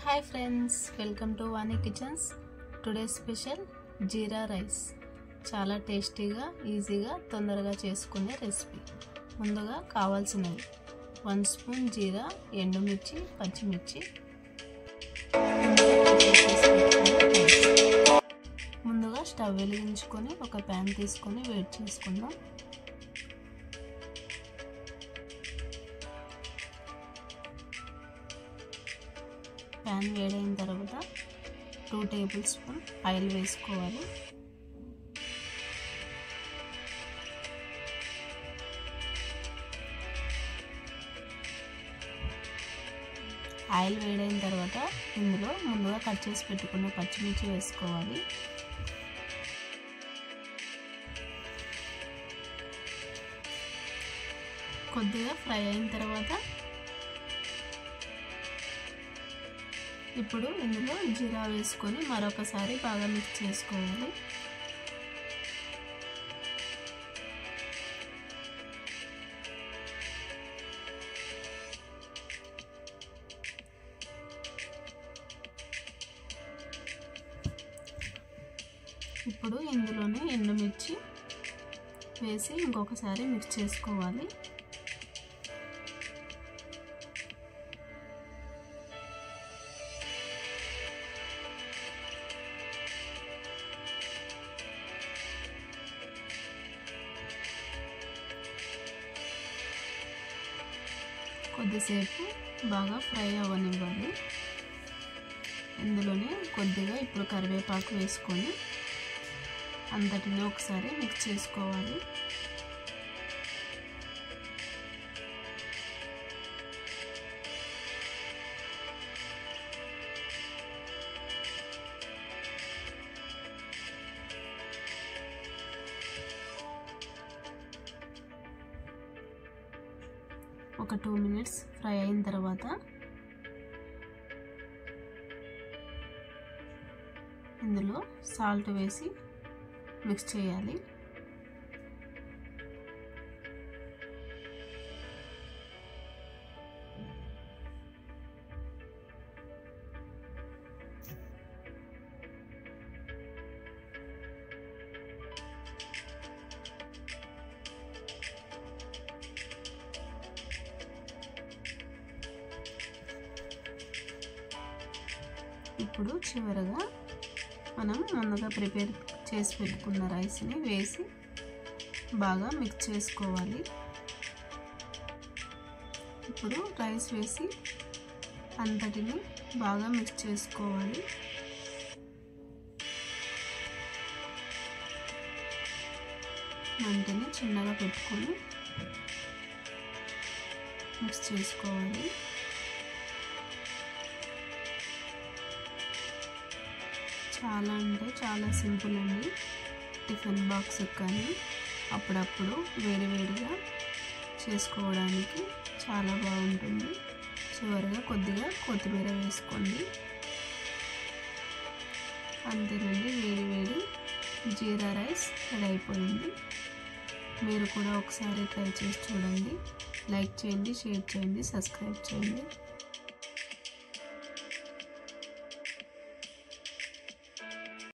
Hi friends, welcome to Vani kitchens. Today special jeera rice. చాలా టేస్టీగా, ఈజీగా, తొందరగా చేసుకునే రెసిపీ. ముందుగా కావాల్సినవి 1 స్పూన్ జీరా, ఎండుమిర్చి, పచ్చిమిర్చి. ముందుగా స్టవ్ వెలిగించుకొని ఒక ప్యాన్ తీసుకొని వేడి చేసుకుందాం. ప్యాన్ వేడైన తర్వాత 2 టేబుల్ స్పూన్ ఆయిల్ వేసుకోవాలి. ఆయిల్ వేడైన తర్వాత ఇందులో ముందుగా కట్ చేసి పెట్టుకున్న పచ్చిమిర్చి వేసుకోవాలి. కొద్దిగా ఫ్రై అయిన తర్వాత ఇప్పుడు ఇందులో జీరా వేసుకొని మరొకసారి బాగా మిక్స్ చేసుకోవాలి. ఇప్పుడు ఇందులోనే ఎండుమిర్చి వేసి ఇంకొకసారి మిక్స్ చేసుకోవాలి. కొద్దిసేపు బాగా ఫ్రై అవ్వనివ్వాలి. ఇందులోనే కొద్దిగా ఇప్పుడు కరివేపాకు వేసుకొని అంతటిని ఒకసారి మిక్స్ చేసుకోవాలి. ఒక 2 మినిట్స్ ఫ్రై అయిన తర్వాత ఇందులో సాల్ట్ వేసి మిక్స్ చేయాలి. ఇప్పుడు చివరగా మనం ముందుగా ప్రిపేర్ చేసి పెట్టుకున్న రైస్ని వేసి బాగా మిక్స్ చేసుకోవాలి. ఇప్పుడు రైస్ వేసి అంతటిని బాగా మిక్స్ చేసుకోవాలి. మంటని చిన్నగా పెట్టుకొని మిక్స్ చేసుకోవాలి. చాలా అంటే చాలా సింపుల్ అండి. టిఫిన్ బాక్స్ కానీ అప్పుడప్పుడు వేడివేడిగా చేసుకోవడానికి చాలా బాగుంటుంది. చివరిగా కొద్దిగా కొత్తిమీర వేసుకోండి. అంతేనండి, వేడి జీరా రైస్ రెడీ అయిపోయింది. మీరు కూడా ఒకసారి ట్రై చేసి చూడండి. లైక్ చేయండి, షేర్ చేయండి, సబ్స్క్రైబ్ చేయండి.